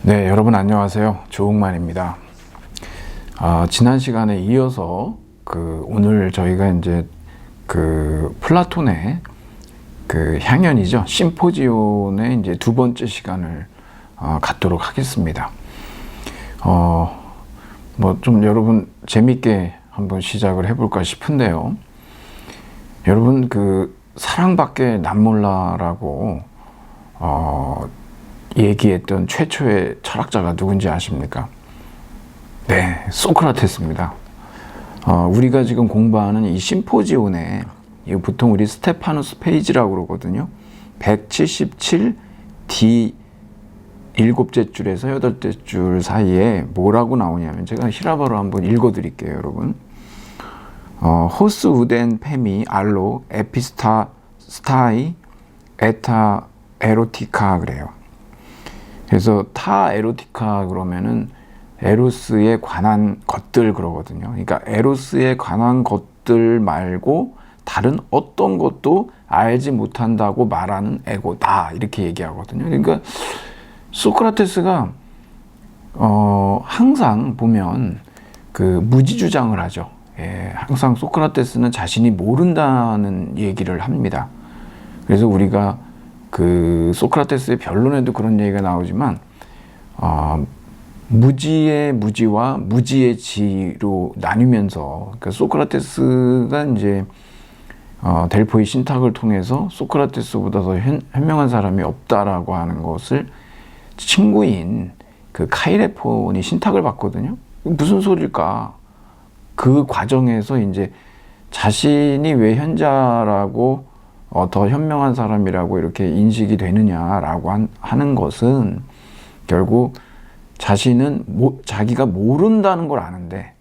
네, 여러분 안녕하세요. 조홍만입니다. 지난 시간에 이어서 오늘 저희가 이제 플라톤의 향연이죠. 심포지온의 이제 두 번째 시간을 갖도록 하겠습니다. 뭐 좀 여러분 재밌게 한번 시작을 해볼까 싶은데요. 여러분 사랑밖에 남몰라라고 얘기했던 최초의 철학자가 누군지 아십니까? 네, 소크라테스입니다. 우리가 지금 공부하는 이 심포지온에 보통 우리 스테파누스 페이지라고 그러거든요. 177 D 7째 줄에서 8째 줄 사이에 뭐라고 나오냐면 제가 히라바로 한번 읽어드릴게요, 여러분. 호스 우덴 페미 알로 에피스타 스타이 에타 에로티카 그래요. 그래서 타 에로티카 그러면은 에로스에 관한 것들 그러거든요. 그러니까 에로스에 관한 것들 말고 다른 어떤 것도 알지 못한다고 말하는 에고다 이렇게 얘기하거든요. 그러니까 소크라테스가 항상 보면 무지주장을 하죠. 항상 소크라테스는 자신이 모른다는 얘기를 합니다. 그래서 우리가 소크라테스의 변론에도 그런 얘기가 나오지만 무지의 무지와 무지의 지로 나뉘면서 그러니까 소크라테스가 이제 델포이 신탁을 통해서 소크라테스보다 더 현명한 사람이 없다라고 하는 것을 친구인 카이레폰이 신탁을 받거든요. 무슨 소릴까? 그 과정에서 이제 자신이 왜 현자라고 더 현명한 사람이라고 이렇게 인식이 되느냐라고 하는 것은 결국 자신은 자기가 모른다는 걸 아는데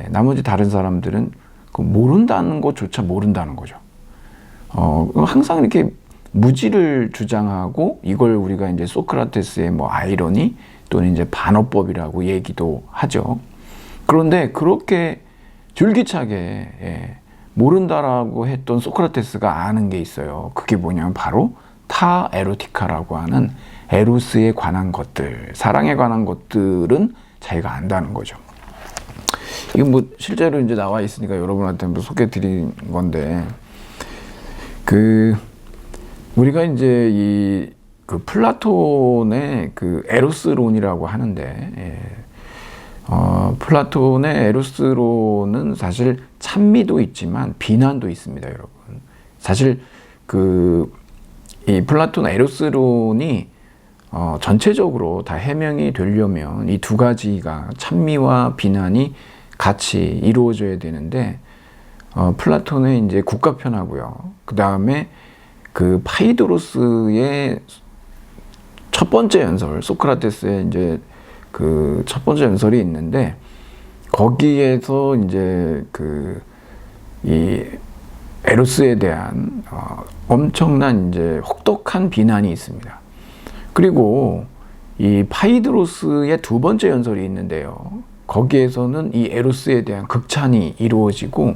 나머지 다른 사람들은 모른다는 것조차 모른다는 거죠. 항상 이렇게 무지를 주장하고 이걸 우리가 이제 소크라테스의 아이러니 또는 이제 반어법이라고 얘기도 하죠. 그런데 그렇게 줄기차게 모른다라고 했던 소크라테스가 아는 게 있어요. 그게 뭐냐면 바로 타 에로티카라고 하는 에로스에 관한 것들, 사랑에 관한 것들은 자기가 안다는 거죠. 이건 실제로 이제 나와 있으니까 여러분한테 한번 소개해 드린 건데, 우리가 이제 이 플라톤의 에로스론이라고 하는데, 플라톤의 에로스론은 사실 찬미도 있지만 비난도 있습니다, 여러분. 사실 이 플라톤 에로스론이 전체적으로 다 해명이 되려면 이 두 가지가 찬미와 비난이 같이 이루어져야 되는데 플라톤의 이제 국가편하고요. 그 다음에 파이드로스의 첫 번째 연설, 소크라테스의 이제 첫 번째 연설이 있는데 거기에서 이제 이 에로스에 대한 엄청난 이제 혹독한 비난이 있습니다. 그리고 이 파이드로스의 두 번째 연설이 있는데요. 거기에서는 이 에로스에 대한 극찬이 이루어지고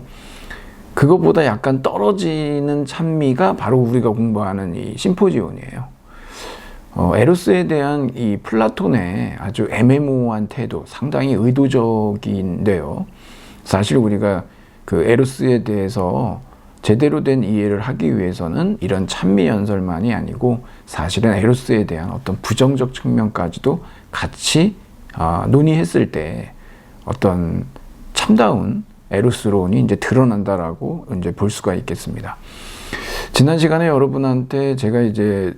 그것보다 약간 떨어지는 찬미가 바로 우리가 공부하는 이 심포지온이에요. 에로스에 대한 이 플라톤의 아주 애매모호한 태도, 상당히 의도적인데요. 사실 우리가 에로스에 대해서 제대로 된 이해를 하기 위해서는 이런 찬미 연설만이 아니고 사실은 에로스에 대한 어떤 부정적 측면까지도 같이 논의했을 때 어떤 참다운 에로스론이 이제 드러난다라고 이제 볼 수가 있겠습니다. 지난 시간에 여러분한테 제가 이제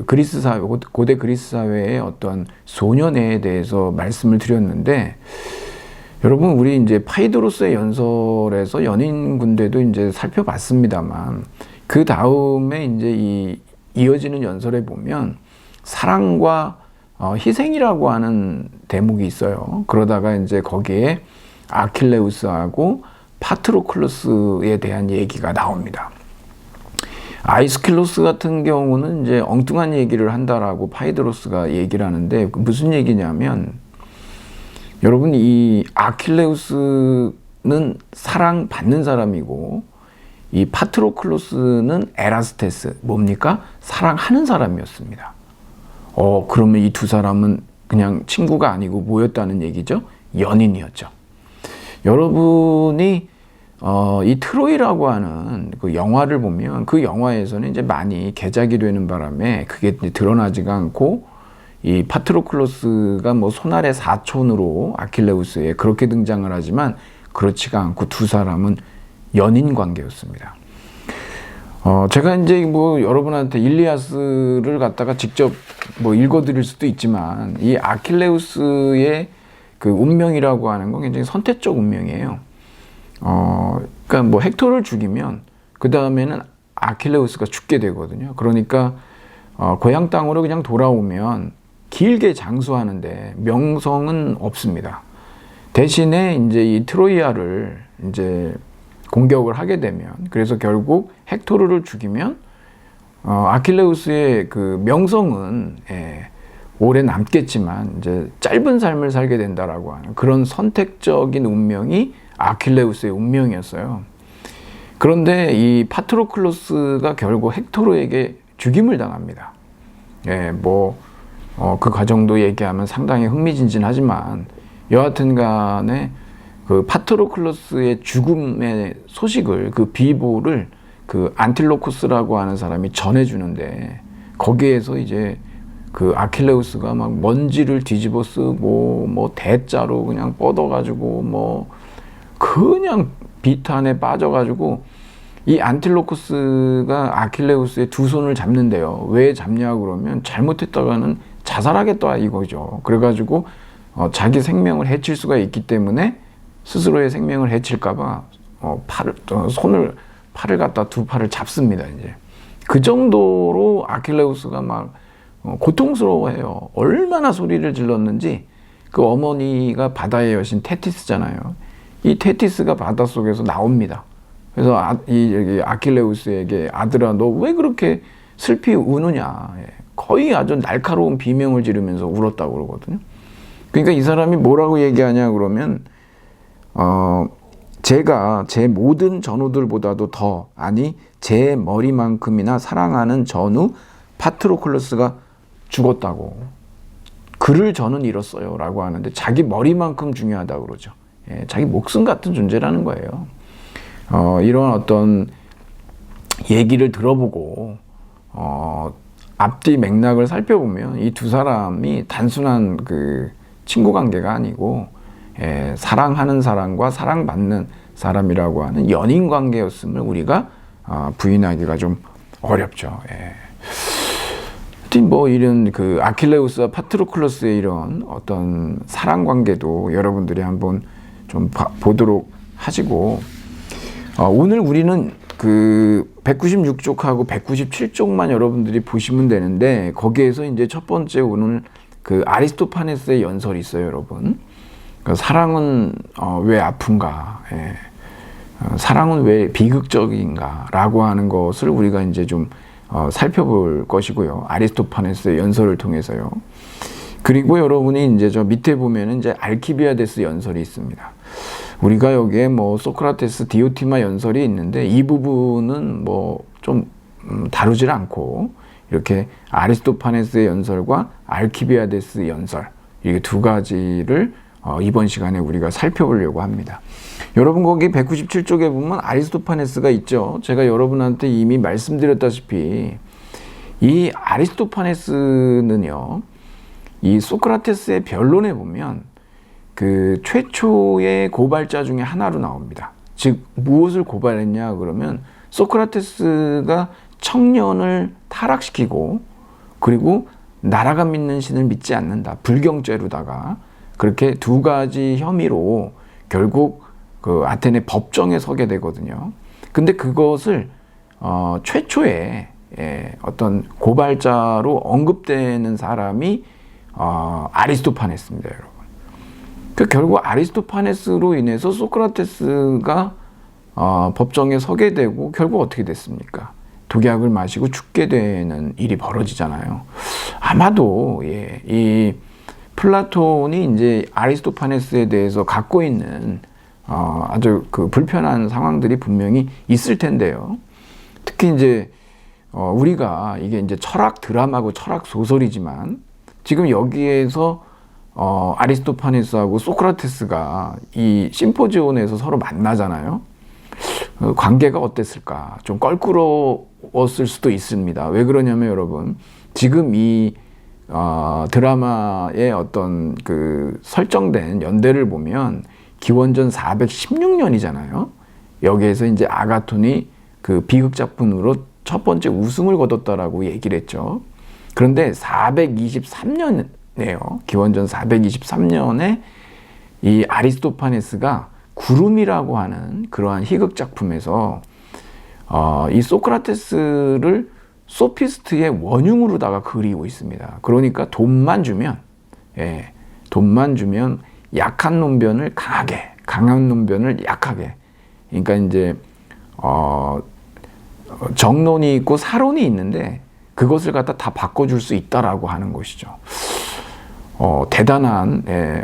그리스 사회, 고대 그리스 사회의 어떤 소년에 대해서 말씀을 드렸는데, 여러분 우리 이제 파이드로스의 연설에서 연인 군대도 이제 살펴봤습니다만, 그 다음에 이제 이어지는 연설에 보면 사랑과 희생이라고 하는 대목이 있어요. 그러다가 이제 거기에 아킬레우스하고 파트로클로스에 대한 얘기가 나옵니다. 아이스킬로스 같은 경우는 이제 엉뚱한 얘기를 한다라고 파이드로스가 얘기를 하는데 무슨 얘기냐면, 여러분 이 아킬레우스는 사랑받는 사람이고 이 파트로클로스는 에라스테스 뭡니까? 사랑하는 사람이었습니다. 그러면 이 두 사람은 그냥 친구가 아니고 뭐였다는 얘기죠? 연인이었죠. 여러분이 이 트로이라고 하는 그 영화를 보면 그 영화에서는 이제 많이 개작이 되는 바람에 그게 드러나지가 않고 이 파트로클로스가 뭐 손아래 사촌으로 아킬레우스에 그렇게 등장을 하지만 그렇지가 않고 두 사람은 연인 관계였습니다. 제가 이제 뭐 여러분한테 일리아스를 갖다가 직접 뭐 읽어드릴 수도 있지만 이 아킬레우스의 그 운명이라고 하는 건 굉장히 선택적 운명이에요. 그러니까 뭐 헥토를 죽이면 그 다음에는 아킬레우스가 죽게 되거든요. 그러니까 고향 땅으로 그냥 돌아오면 길게 장수하는데 명성은 없습니다. 대신에 이제 이 트로이아를 이제 공격을 하게 되면 그래서 결국 헥토르를 죽이면 아킬레우스의 그 명성은 오래 남겠지만 이제 짧은 삶을 살게 된다라고 하는 그런 선택적인 운명이 아킬레우스의 운명이었어요. 그런데 이 파트로클로스가 결국 헥토르에게 죽임을 당합니다. 그 과정도 얘기하면 상당히 흥미진진하지만 여하튼 간에 그 파트로클로스의 죽음의 소식을 그 비보를 그 안틸로코스라고 하는 사람이 전해주는데 거기에서 이제 그 아킬레우스가 막 먼지를 뒤집어 쓰고 뭐 대자로 그냥 뻗어가지고 뭐 그냥 비탄에 빠져가지고 이 안틸로코스가 아킬레우스의 두 손을 잡는데요. 왜 잡냐 그러면 잘못했다가는 자살하겠다 이거죠. 그래가지고 자기 생명을 해칠 수가 있기 때문에 스스로의 생명을 해칠까봐 팔을 갖다 두 팔을 잡습니다. 이제 그 정도로 아킬레우스가 막 고통스러워해요. 얼마나 소리를 질렀는지 그 어머니가 바다의 여신 테티스잖아요. 이 테티스가 바닷속에서 나옵니다. 그래서 여기 아킬레우스에게 아들아 너 왜 그렇게 슬피 우느냐 거의 아주 날카로운 비명을 지르면서 울었다고 그러거든요. 그러니까 이 사람이 뭐라고 얘기하냐 그러면 제가 제 모든 전우들보다도 더 제 머리만큼이나 사랑하는 전우 파트로클로스가 죽었다고 그를 저는 잃었어요 라고 하는데 자기 머리만큼 중요하다고 그러죠. 자기 목숨 같은 존재라는 거예요. 이런 어떤 얘기를 들어보고 앞뒤 맥락을 살펴보면 이 두 사람이 단순한 그 친구 관계가 아니고 사랑하는 사람과 사랑받는 사람이라고 하는 연인 관계였음을 우리가 부인하기가 좀 어렵죠. 하여튼 뭐 이런 그 아킬레우스와 파트로클로스의 이런 어떤 사랑 관계도 여러분들이 한번 좀 보도록 하시고 오늘 우리는 그 196쪽하고 197쪽만 여러분들이 보시면 되는데 거기에서 이제 첫 번째 오늘 그 아리스토파네스의 연설이 있어요, 여러분. 그러니까 사랑은 왜 아픈가? 사랑은 왜 비극적인가라고 하는 것을 우리가 이제 좀 살펴볼 것이고요. 아리스토파네스의 연설을 통해서요. 그리고 여러분이 이제 저 밑에 보면은 이제 알키비아데스 연설이 있습니다. 우리가 여기에 뭐 소크라테스, 디오티마 연설이 있는데 이 부분은 뭐 좀 다루질 않고 이렇게 아리스토파네스의 연설과 알키비아데스 연설 이게 두 가지를 이번 시간에 우리가 살펴보려고 합니다. 여러분 거기 197쪽에 보면 아리스토파네스가 있죠. 제가 여러분한테 이미 말씀드렸다시피 이 아리스토파네스는요. 이 소크라테스의 변론에 보면 그 최초의 고발자 중에 하나로 나옵니다. 즉 무엇을 고발했냐 그러면 소크라테스가 청년을 타락시키고 그리고 나라가 믿는 신을 믿지 않는다. 불경죄로다가 그렇게 두 가지 혐의로 결국 그 아테네 법정에 서게 되거든요. 근데 그것을 최초의 어떤 고발자로 언급되는 사람이 아리스토파네스입니다, 여러분. 그 결국 아리스토파네스로 인해서 소크라테스가 법정에 서게 되고 결국 어떻게 됐습니까? 독약을 마시고 죽게 되는 일이 벌어지잖아요. 아마도 이 플라톤이 이제 아리스토파네스에 대해서 갖고 있는 아주 그 불편한 상황들이 분명히 있을 텐데요. 특히 이제 우리가 이게 이제 철학 드라마고 철학 소설이지만 지금 여기에서 아리스토파네스하고 소크라테스가 이 심포지온에서 서로 만나잖아요. 관계가 어땠을까? 좀 껄끄러웠을 수도 있습니다. 왜 그러냐면 여러분, 지금 이 드라마의 어떤 그 설정된 연대를 보면 기원전 416년이잖아요. 여기에서 이제 아가톤이 그 비극 작품으로 첫 번째 우승을 거뒀다라고 얘기를 했죠. 그런데 423년에요. 기원전 423년에 이 아리스토파네스가 구름이라고 하는 그러한 희극 작품에서 이 소크라테스를 소피스트의 원흉으로다가 그리고 있습니다. 그러니까 돈만 주면 약한 놈변을 강하게, 강한 놈변을 약하게. 그러니까 이제 정론이 있고 사론이 있는데 그것을 갖다 다 바꿔줄 수 있다라고 하는 것이죠. 대단한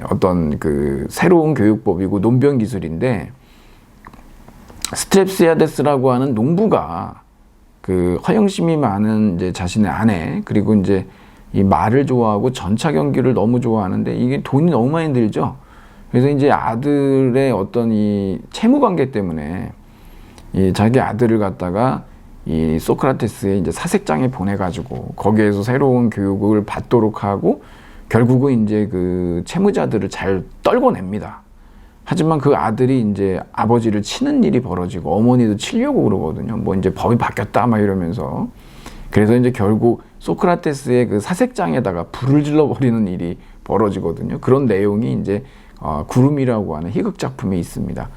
어떤 그 새로운 교육법이고 논변 기술인데, 스트랩시아데스라고 하는 농부가 그 허영심이 많은 이제 자신의 아내, 그리고 이제 이 말을 좋아하고 전차 경기를 너무 좋아하는데 이게 돈이 너무 많이 들죠. 그래서 이제 아들의 어떤 이 채무 관계 때문에 이 자기 아들을 갖다가 이 소크라테스의 이제 사색장에 보내가지고 거기에서 새로운 교육을 받도록 하고 결국은 이제 그 채무자들을 잘 떨궈냅니다. 하지만 그 아들이 이제 아버지를 치는 일이 벌어지고 어머니도 치려고 그러거든요. 뭐 이제 법이 바뀌었다 막 이러면서. 그래서 이제 결국 소크라테스의 그 사색장에다가 불을 질러버리는 일이 벌어지거든요. 그런 내용이 이제 구름이라고 하는 희극 작품이 있습니다.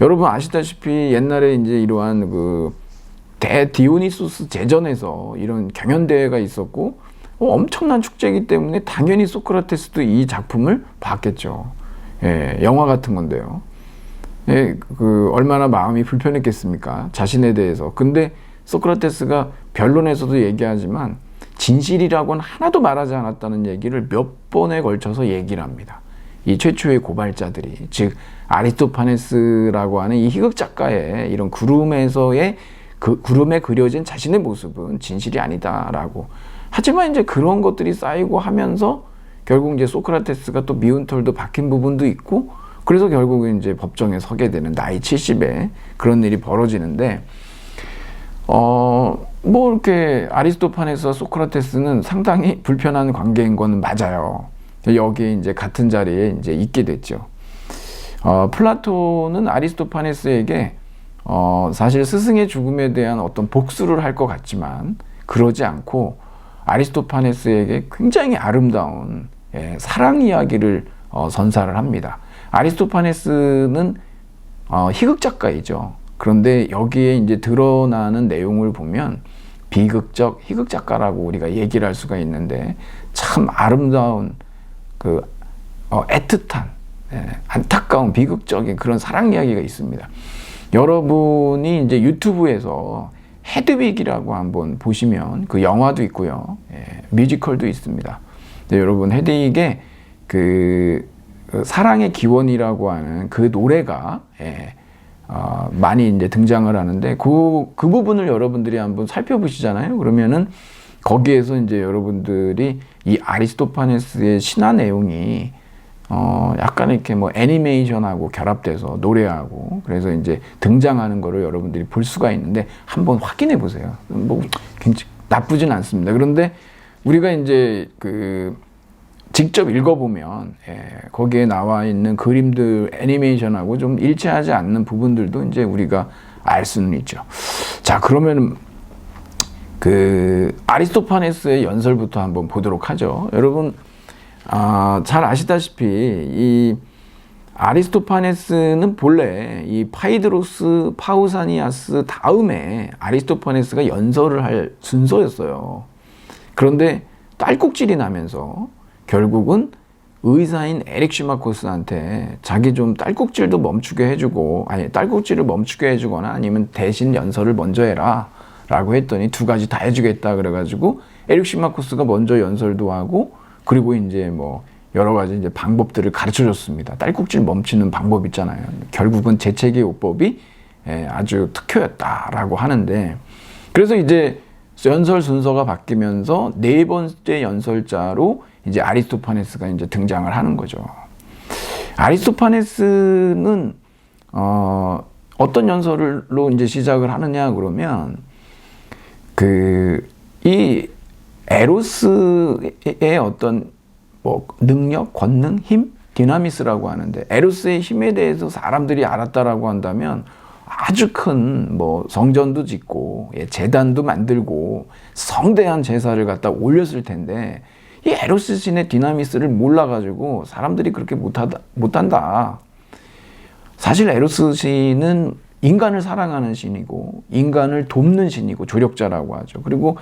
여러분 아시다시피 옛날에 이제 이러한 그 디오니소스 제전에서 이런 경연대회가 있었고 엄청난 축제이기 때문에 당연히 소크라테스도 이 작품을 봤겠죠. 영화 같은 건데요. 그 얼마나 마음이 불편했겠습니까? 자신에 대해서. 근데 소크라테스가 변론에서도 얘기하지만 진실이라고는 하나도 말하지 않았다는 얘기를 몇 번에 걸쳐서 얘기를 합니다. 이 최초의 고발자들이, 즉 아리스토파네스라고 하는 이 희극 작가의 이런 구름에서의 그 구름에 그려진 자신의 모습은 진실이 아니다라고. 하지만 이제 그런 것들이 쌓이고 하면서 결국 이제 소크라테스가 또 미운 털도 박힌 부분도 있고, 그래서 결국은 이제 법정에 서게 되는 나이 70에 그런 일이 벌어지는데, 뭐 이렇게 아리스토파네스와 소크라테스는 상당히 불편한 관계인 건 맞아요. 여기에 이제 같은 자리에 이제 있게 됐죠. 플라톤은 아리스토파네스에게 사실 스승의 죽음에 대한 어떤 복수를 할 것 같지만 그러지 않고 아리스토파네스에게 굉장히 아름다운 사랑 이야기를 선사를 합니다. 아리스토파네스는 희극 작가이죠. 그런데 여기에 이제 드러나는 내용을 보면 비극적 희극 작가라고 우리가 얘기를 할 수가 있는데, 참 아름다운 그 애틋한 안타까운 비극적인 그런 사랑 이야기가 있습니다. 여러분이 이제 유튜브에서 헤드윅이라고 한번 보시면 그 영화도 있고요, 뮤지컬도 있습니다. 여러분 헤드윅의 그 사랑의 기원이라고 하는 그 노래가 많이 이제 등장을 하는데 그 부분을 여러분들이 한번 살펴보시잖아요. 그러면은 거기에서 이제 여러분들이 이 아리스토파네스의 신화 내용이 약간 이렇게 뭐 애니메이션하고 결합돼서 노래하고 그래서 이제 등장하는 거를 여러분들이 볼 수가 있는데 한번 확인해 보세요. 뭐 굉장히 나쁘진 않습니다. 그런데 우리가 이제 그 직접 읽어보면 거기에 나와 있는 그림들 애니메이션하고 좀 일치하지 않는 부분들도 이제 우리가 알 수는 있죠. 자, 그러면 그 아리스토파네스의 연설부터 한번 보도록 하죠. 여러분 잘 아시다시피 이 아리스토파네스는 본래 이 파이드로스 파우사니아스 다음에 아리스토파네스가 연설을 할 순서였어요. 그런데 딸꾹질이 나면서 결국은 의사인 에릭 시마코스한테 자기 좀 딸꾹질도 멈추게 해주고, 아니 딸꾹질을 멈추게 해주거나 아니면 대신 연설을 먼저 해라 라고 했더니 두 가지 다 해주겠다 그래가지고 에릭 시마코스가 먼저 연설도 하고, 그리고 이제 뭐 여러 가지 이제 방법들을 가르쳐 줬습니다. 딸꾹질 멈추는 방법 있잖아요. 결국은 재채기 요법이 아주 특효였다라고 하는데, 그래서 이제 연설 순서가 바뀌면서 네 번째 연설자로 이제 아리스토파네스가 이제 등장을 하는 거죠. 아리스토파네스는 어떤 연설로 이제 시작을 하느냐 그러면 이 에로스의 어떤 뭐 능력, 권능, 힘, 디나미스라고 하는데 에로스의 힘에 대해서 사람들이 알았다라고 한다면 아주 큰 뭐 성전도 짓고 제단도 만들고 성대한 제사를 갖다 올렸을 텐데 이 에로스 신의 디나미스를 몰라가지고 사람들이 그렇게 못한다. 사실 에로스 신은 인간을 사랑하는 신이고 인간을 돕는 신이고 조력자라고 하죠. 그리고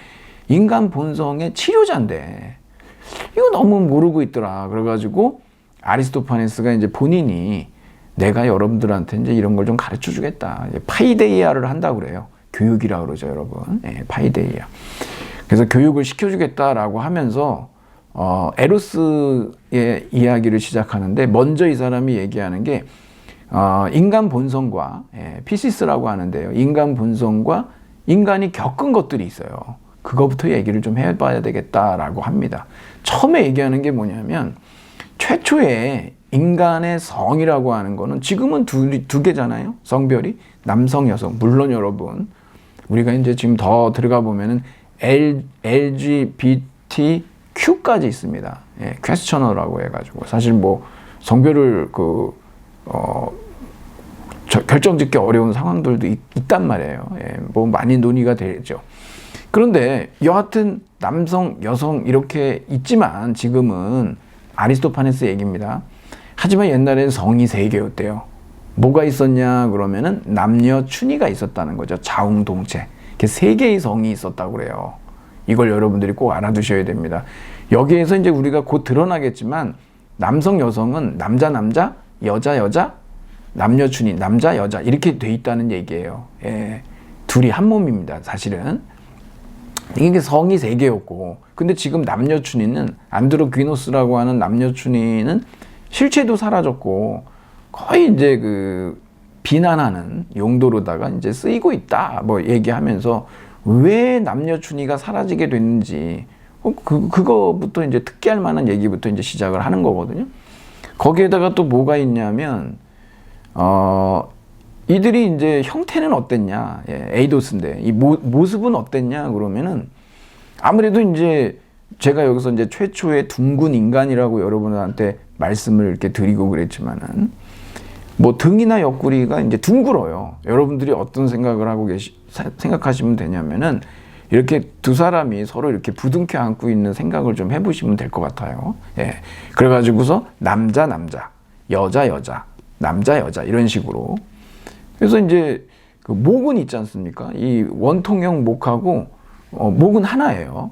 인간 본성의 치료자인데 이거 너무 모르고 있더라. 그래가지고 아리스토파네스가 이제 본인이 내가 여러분들한테 이제 이런 걸 좀 가르쳐 주겠다. 파이데이아를 한다고 그래요. 교육이라고 그러죠, 여러분. 파이데이아. 그래서 교육을 시켜주겠다라고 하면서 에로스의 이야기를 시작하는데 먼저 이 사람이 얘기하는 게 인간 본성과 피시스라고 하는데요. 인간 본성과 인간이 겪은 것들이 있어요. 그거부터 얘기를 좀 해봐야 되겠다라고 합니다. 처음에 얘기하는 게 뭐냐면 최초에 인간의 성이라고 하는 거는 지금은 두 개잖아요. 성별이 남성, 여성. 물론 여러분 우리가 이제 지금 더 들어가 보면은 LGBTQ까지 있습니다. 퀘스처너라고 해가지고 사실 뭐 성별을 결정짓기 어려운 상황들도 있단 말이에요. 뭐 많이 논의가 되죠. 그런데 여하튼 남성, 여성 이렇게 있지만 지금은 아리스토파네스 얘기입니다. 하지만 옛날에는 성이 3개였대요. 뭐가 있었냐 그러면은 남녀 춘희가 있었다는 거죠. 자웅동체. 3개의 성이 있었다고 그래요. 이걸 여러분들이 꼭 알아두셔야 됩니다. 여기에서 이제 우리가 곧 드러나겠지만 남성, 여성은 남자, 남자, 여자, 여자, 남녀 춘희, 남자, 여자 이렇게 돼 있다는 얘기예요. 둘이 한 몸입니다. 사실은. 이게 성이 3개였고 근데 지금 남녀 춘희는 안드로귀노스라고 하는 남녀 춘희는 실체도 사라졌고 거의 이제 비난하는 용도로다가 이제 쓰이고 있다 뭐 얘기하면서 왜 남녀 춘희가 사라지게 됐는지 그거부터 이제 특기할 만한 얘기부터 이제 시작을 하는 거거든요. 거기에다가 또 뭐가 있냐면 이들이 이제 형태는 어땠냐, 에이도스인데 이 모습은 어땠냐 그러면은 아무래도 이제 제가 여기서 이제 최초의 둥근 인간이라고 여러분한테 말씀을 이렇게 드리고 그랬지만은 뭐 등이나 옆구리가 이제 둥글어요. 여러분들이 어떤 생각을 하고 생각하시면 되냐면은 이렇게 두 사람이 서로 이렇게 부둥켜 안고 있는 생각을 좀 해보시면 될 것 같아요. 그래가지고서 남자, 남자, 여자, 여자, 남자, 여자 이런 식으로. 그래서 이제 목은 있지 않습니까? 이 원통형 목하고 목은 하나예요.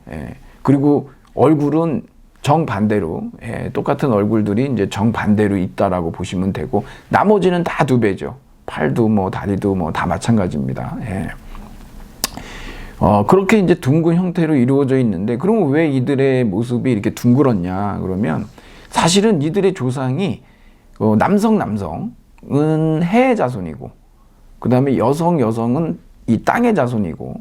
그리고 얼굴은 정반대로 똑같은 얼굴들이 이제 정반대로 있다라고 보시면 되고 나머지는 다 2배죠. 팔도 뭐 다리도 뭐 다 마찬가지입니다. 그렇게 이제 둥근 형태로 이루어져 있는데 그럼 왜 이들의 모습이 이렇게 둥글었냐 그러면 사실은 이들의 조상이 남성은 해의 자손이고 그 다음에 여성은 이 땅의 자손이고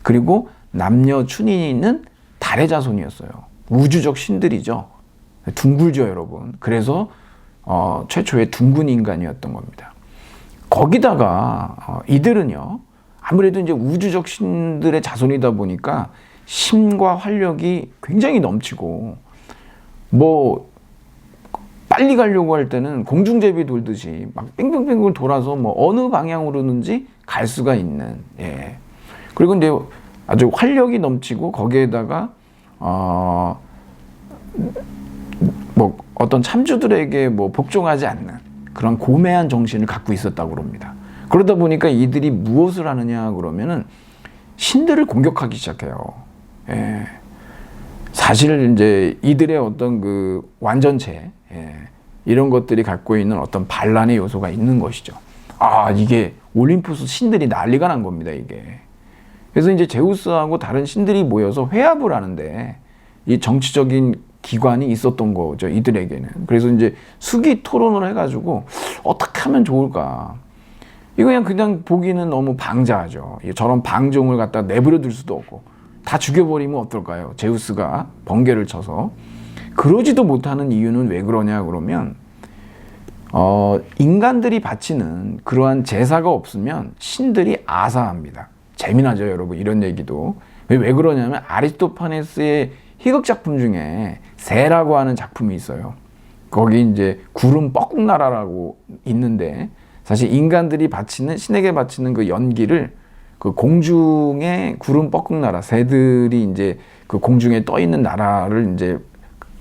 그리고 남녀 춘희는 달의 자손이었어요. 우주적 신들이죠. 둥글죠 여러분. 그래서 최초의 둥근 인간이었던 겁니다. 거기다가 이들은요 아무래도 이제 우주적 신들의 자손이다 보니까 힘과 활력이 굉장히 넘치고 뭐 빨리 가려고 할 때는 공중제비 돌듯이 막 뺑뺑뺑 돌아서 뭐 어느 방향으로든지 갈 수가 있는 그리고 이제 아주 활력이 넘치고 거기에다가 뭐 어떤 참주들에게 뭐 복종하지 않는 그런 고매한 정신을 갖고 있었다고 그럽니다. 그러다 보니까 이들이 무엇을 하느냐 그러면은 신들을 공격하기 시작해요. 사실 이제 이들의 어떤 그 완전체 이런 것들이 갖고 있는 어떤 반란의 요소가 있는 것이죠. 이게 올림푸스 신들이 난리가 난 겁니다, 이게. 그래서 이제 제우스하고 다른 신들이 모여서 회합을 하는데 이 정치적인 기관이 있었던 거죠, 이들에게는. 그래서 이제 수기 토론을 해가지고 어떻게 하면 좋을까. 이거 그냥 보기는 너무 방자하죠. 저런 방종을 갖다 내버려 둘 수도 없고. 다 죽여버리면 어떨까요? 제우스가 번개를 쳐서. 그러지도 못하는 이유는 왜 그러냐 그러면 인간들이 바치는 그러한 제사가 없으면 신들이 아사합니다. 재미나죠, 여러분. 이런 얘기도. 왜 그러냐면 아리스토파네스의 희극 작품 중에 새라고 하는 작품이 있어요. 거기 이제 구름 뻐꾹나라라고 있는데, 사실 인간들이 바치는, 신에게 바치는 그 연기를 그 공중에 구름 뻐꾹나라, 새들이 이제 그 공중에 떠 있는 나라를 이제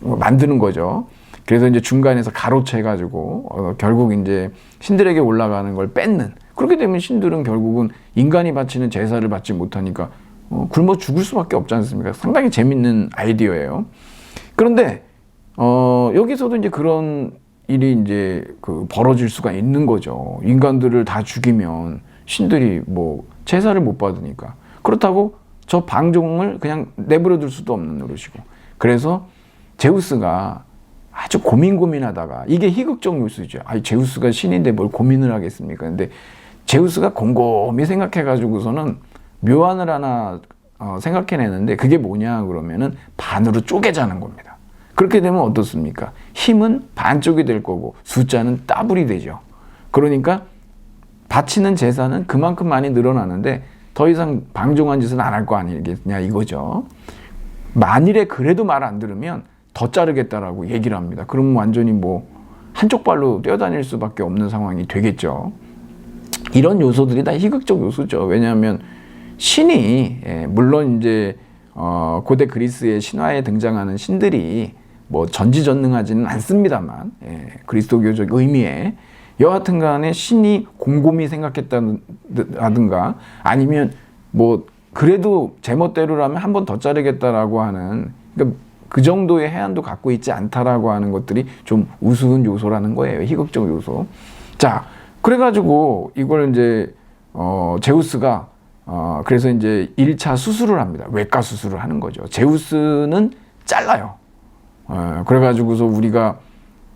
만드는 거죠. 그래서 이제 중간에서 가로채가지고 결국 이제 신들에게 올라가는 걸 뺏는. 그렇게 되면 신들은 결국은 인간이 바치는 제사를 받지 못하니까 굶어 죽을 수밖에 없지 않습니까? 상당히 재밌는 아이디어예요. 그런데 여기서도 이제 그런 일이 이제 그 벌어질 수가 있는 거죠. 인간들을 다 죽이면 신들이 뭐 제사를 못 받으니까. 그렇다고 저 방종을 그냥 내버려 둘 수도 없는 노릇이고. 그래서 제우스가 아주 고민하다가, 이게 희극적 요소죠. 제우스가 신인데 뭘 고민을 하겠습니까? 근데 제우스가 곰곰이 생각해가지고서는 묘안을 하나 생각해내는데, 그게 뭐냐 그러면은 반으로 쪼개자는 겁니다. 그렇게 되면 어떻습니까? 힘은 반쪽이 될 거고 숫자는 더블이 되죠. 그러니까 바치는 제사는 그만큼 많이 늘어나는데 더 이상 방종한 짓은 안 할 거 아니겠냐 이거죠. 만일에 그래도 말 안 들으면 더 자르겠다라고 얘기를 합니다. 그럼 완전히 뭐 한쪽 발로 뛰어다닐 수밖에 없는 상황이 되겠죠. 이런 요소들이 다 희극적 요소죠. 왜냐하면 신이, 물론 이제 고대 그리스의 신화에 등장하는 신들이 뭐 전지전능하지는 않습니다만, 그리스도교적 의미에 여하튼 간에 신이 곰곰이 생각했다든가, 아니면 뭐 그래도 제멋대로라면 한 번 더 자르겠다라고 하는, 그러니까 그 정도의 해안도 갖고 있지 않다라고 하는 것들이 좀 우스운 요소라는 거예요. 희극적 요소. 자, 그래가지고 이걸 이제 제우스가 그래서 이제 1차 수술을 합니다. 외과 수술을 하는 거죠. 제우스는 잘라요. 그래가지고서 우리가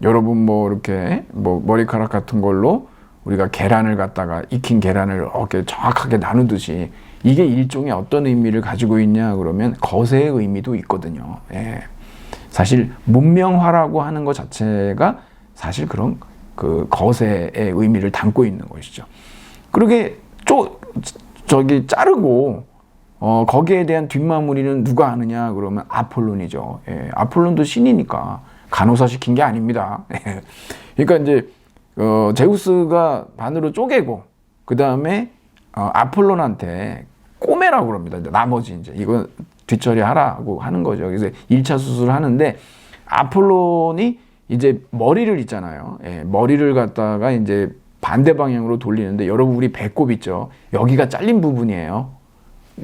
여러분 뭐 이렇게 뭐 머리카락 같은 걸로 우리가 계란을 갖다가, 익힌 계란을 이렇게 정확하게 나누듯이, 이게 일종의 어떤 의미를 가지고 있냐 그러면 거세의 의미도 있거든요. 사실 문명화라고 하는 것 자체가 사실 그런 그 거세의 의미를 담고 있는 것이죠. 그러게 자르고 거기에 대한 뒷마무리는 누가 하느냐 그러면 아폴론이죠. 아폴론도 신이니까 간호사 시킨 게 아닙니다. 그러니까 이제 제우스가 반으로 쪼개고 그 다음에 아폴론한테 꼬매라고 그럽니다. 나머지 이제 이거 뒷처리하라고 하는 거죠. 그래서 1차 수술을 하는데, 아폴론이 이제 머리를 있잖아요. 머리를 갖다가 이제 반대 방향으로 돌리는데, 여러분 우리 배꼽 있죠. 여기가 잘린 부분이에요.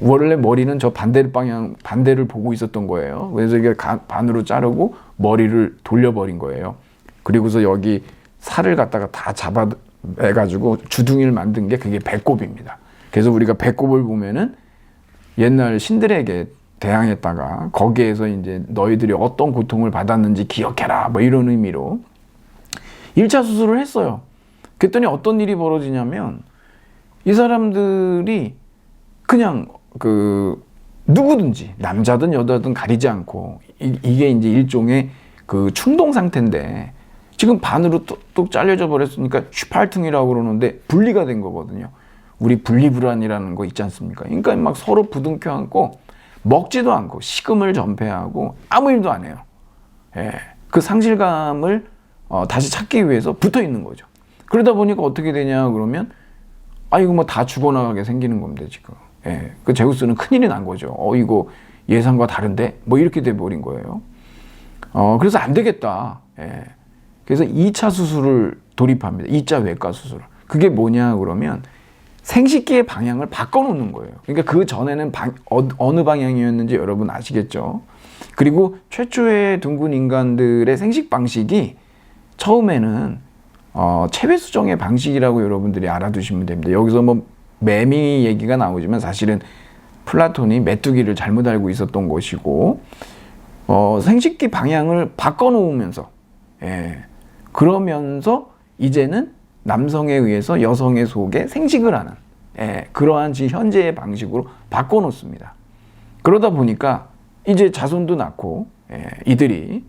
원래 머리는 저 반대를 보고 있었던 거예요. 그래서 이게 반으로 자르고 머리를 돌려버린 거예요. 그리고서 여기 살을 갖다가 다 잡아내가지고 주둥이를 만든 게 그게 배꼽입니다. 그래서 우리가 배꼽을 보면은 옛날 신들에게 대항했다가 거기에서 이제 너희들이 어떤 고통을 받았는지 기억해라 뭐 이런 의미로 1차 수술을 했어요. 그랬더니 어떤 일이 벌어지냐면, 이 사람들이 그냥 누구든지 남자든 여자든 가리지 않고, 이게 이제 일종의 그 충동 상태인데, 지금 반으로 뚝 잘려져 버렸으니까 슈팔퉁이라고 그러는데 분리가 된 거거든요. 우리 분리불안이라는 거 있지 않습니까? 그러니까 막 서로 부둥켜 안고 먹지도 않고 식음을 전폐하고 아무 일도 안 해요. 그 상실감을 다시 찾기 위해서 붙어 있는 거죠. 그러다 보니까 어떻게 되냐 그러면, 이거 뭐 다 죽어나가게 생기는 겁니다, 지금. 그 제우스는 큰일이 난 거죠. 이거 예상과 다른데? 뭐 이렇게 돼버린 거예요. 그래서 안 되겠다. 그래서 2차 수술을 돌입합니다. 2차 외과 수술. 그게 뭐냐 그러면 생식기의 방향을 바꿔놓는 거예요. 그러니까 그 전에는 어느 방향이었는지 여러분 아시겠죠? 그리고 최초의 둥근 인간들의 생식 방식이 처음에는 체외 수정의 방식이라고 여러분들이 알아두시면 됩니다. 여기서 뭐 매미 얘기가 나오지만 사실은 플라톤이 메뚜기를 잘못 알고 있었던 것이고, 생식기 방향을 바꿔놓으면서, 그러면서 이제는 남성에 의해서 여성의 속에 생식을 하는, 그러한 현재의 방식으로 바꿔놓습니다. 그러다 보니까 이제 자손도 낳고, 이들이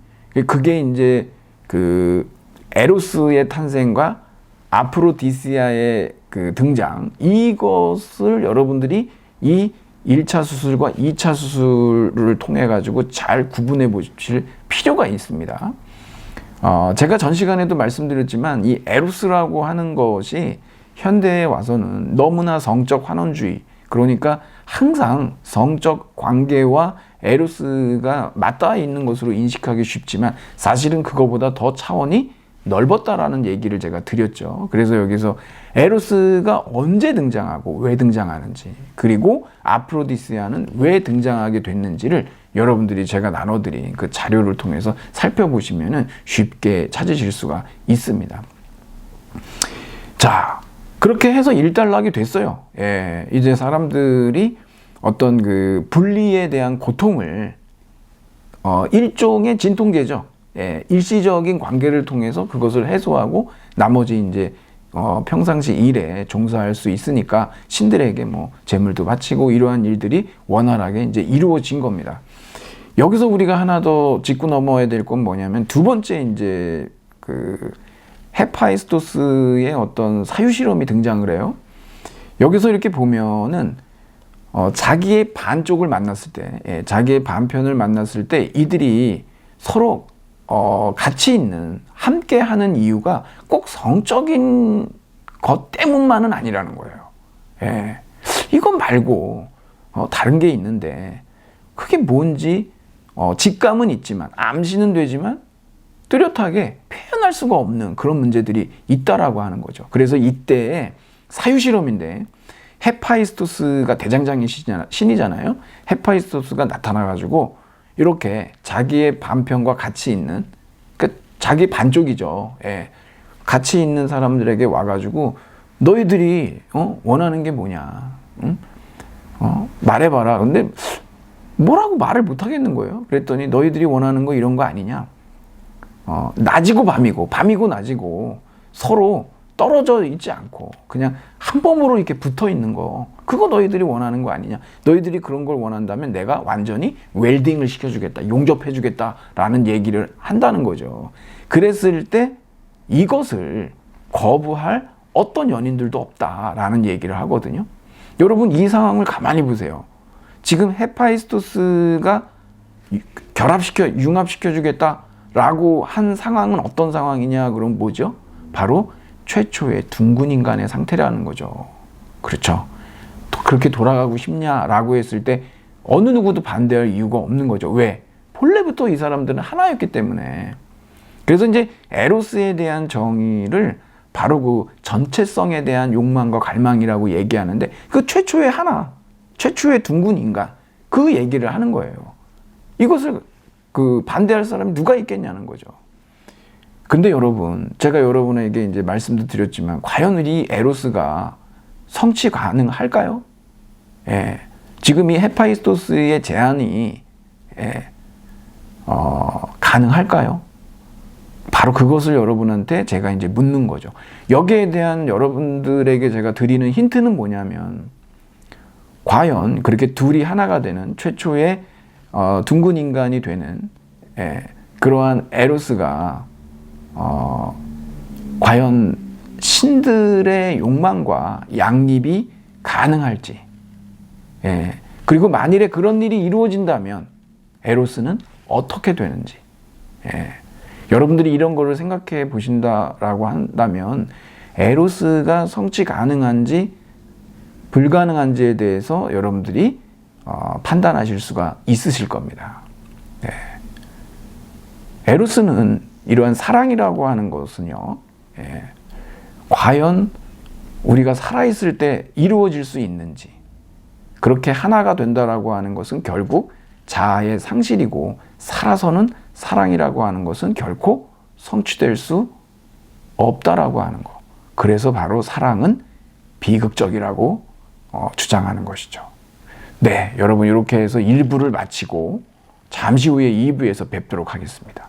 그게 이제 그 에로스의 탄생과 아프로디시아의 그 등장, 이것을 여러분들이 이 1차 수술과 2차 수술을 통해 가지고 잘 구분해 보실 필요가 있습니다. 제가 전 시간에도 말씀드렸지만 이 에로스라고 하는 것이 현대에 와서는 너무나 성적 환원주의, 그러니까 항상 성적 관계와 에로스가 맞닿아 있는 것으로 인식하기 쉽지만 사실은 그거보다 더 차원이 넓었다라는 얘기를 제가 드렸죠. 그래서 여기서 에로스가 언제 등장하고 왜 등장하는지, 그리고 아프로디시아는 왜 등장하게 됐는지를 여러분들이 제가 나눠드린 그 자료를 통해서 살펴보시면 쉽게 찾으실 수가 있습니다. 자, 그렇게 해서 일단락이 됐어요. 이제 사람들이 어떤 그 분리에 대한 고통을 일종의 진통제죠. 일시적인 관계를 통해서 그것을 해소하고 나머지 이제 평상시 일에 종사할 수 있으니까 신들에게 뭐 제물도 바치고 이러한 일들이 원활하게 이제 이루어진 겁니다. 여기서 우리가 하나 더 짚고 넘어야 될 건 뭐냐면 두 번째 이제 그 헤파이스토스의 어떤 사유 실험이 등장을 해요. 여기서 이렇게 보면은 자기의 반쪽을 만났을 때, 자기의 반편을 만났을 때 이들이 서로 같이 있는, 함께 하는 이유가 꼭 성적인 것 때문만은 아니라는 거예요. 이거 말고 다른 게 있는데 그게 뭔지 직감은 있지만 암시는 되지만 뚜렷하게 표현할 수가 없는 그런 문제들이 있다라고 하는 거죠. 그래서 이때 사유 실험인데 헤파이스토스가 대장장이 신이잖아요. 헤파이스토스가 나타나가지고 이렇게 자기의 반편과 같이 있는, 그러니까 자기 반쪽이죠. 같이 있는 사람들에게 와가지고 너희들이 원하는 게 뭐냐? 응? 말해봐라. 근데 뭐라고 말을 못 하겠는 거예요. 그랬더니 너희들이 원하는 거 이런 거 아니냐? 낮이고 밤이고, 밤이고 낮이고 서로 떨어져 있지 않고 그냥 한 몸으로 이렇게 붙어 있는 거, 그거 너희들이 원하는 거 아니냐? 너희들이 그런 걸 원한다면 내가 완전히 웰딩을 시켜주겠다, 용접해주겠다라는 얘기를 한다는 거죠. 그랬을 때 이것을 거부할 어떤 연인들도 없다라는 얘기를 하거든요. 여러분, 이 상황을 가만히 보세요. 지금 헤파이스토스가 융합시켜주겠다라고 한 상황은 어떤 상황이냐? 그럼 뭐죠? 바로 최초의 둥근 인간의 상태라는 거죠. 그렇죠? 그렇게 돌아가고 싶냐라고 했을 때 어느 누구도 반대할 이유가 없는 거죠. 왜? 본래부터 이 사람들은 하나였기 때문에. 그래서 이제 에로스에 대한 정의를 바로 그 전체성에 대한 욕망과 갈망이라고 얘기하는데 그 최초의 하나, 최초의 둥근 인간, 그 얘기를 하는 거예요. 이것을 그 반대할 사람이 누가 있겠냐는 거죠. 근데 여러분, 제가 여러분에게 이제 말씀도 드렸지만 과연 이 에로스가 성취 가능할까요? 지금 이 헤파이스토스의 제안이 가능할까요? 바로 그것을 여러분한테 제가 이제 묻는 거죠. 여기에 대한 여러분들에게 제가 드리는 힌트는 뭐냐면, 과연 그렇게 둘이 하나가 되는 최초의 둥근 인간이 되는 그러한 에로스가 과연 신들의 욕망과 양립이 가능할지, 그리고 만일에 그런 일이 이루어진다면 에로스는 어떻게 되는지, 여러분들이 이런 거를 생각해 보신다라고 한다면 에로스가 성취 가능한지 불가능한지에 대해서 여러분들이 판단하실 수가 있으실 겁니다. 에로스는 이러한 사랑이라고 하는 것은요, 과연 우리가 살아있을 때 이루어질 수 있는지, 그렇게 하나가 된다라고 하는 것은 결국 자아의 상실이고, 살아서는 사랑이라고 하는 것은 결코 성취될 수 없다라고 하는 것. 그래서 바로 사랑은 비극적이라고 주장하는 것이죠. 네, 여러분, 이렇게 해서 1부를 마치고 잠시 후에 2부에서 뵙도록 하겠습니다.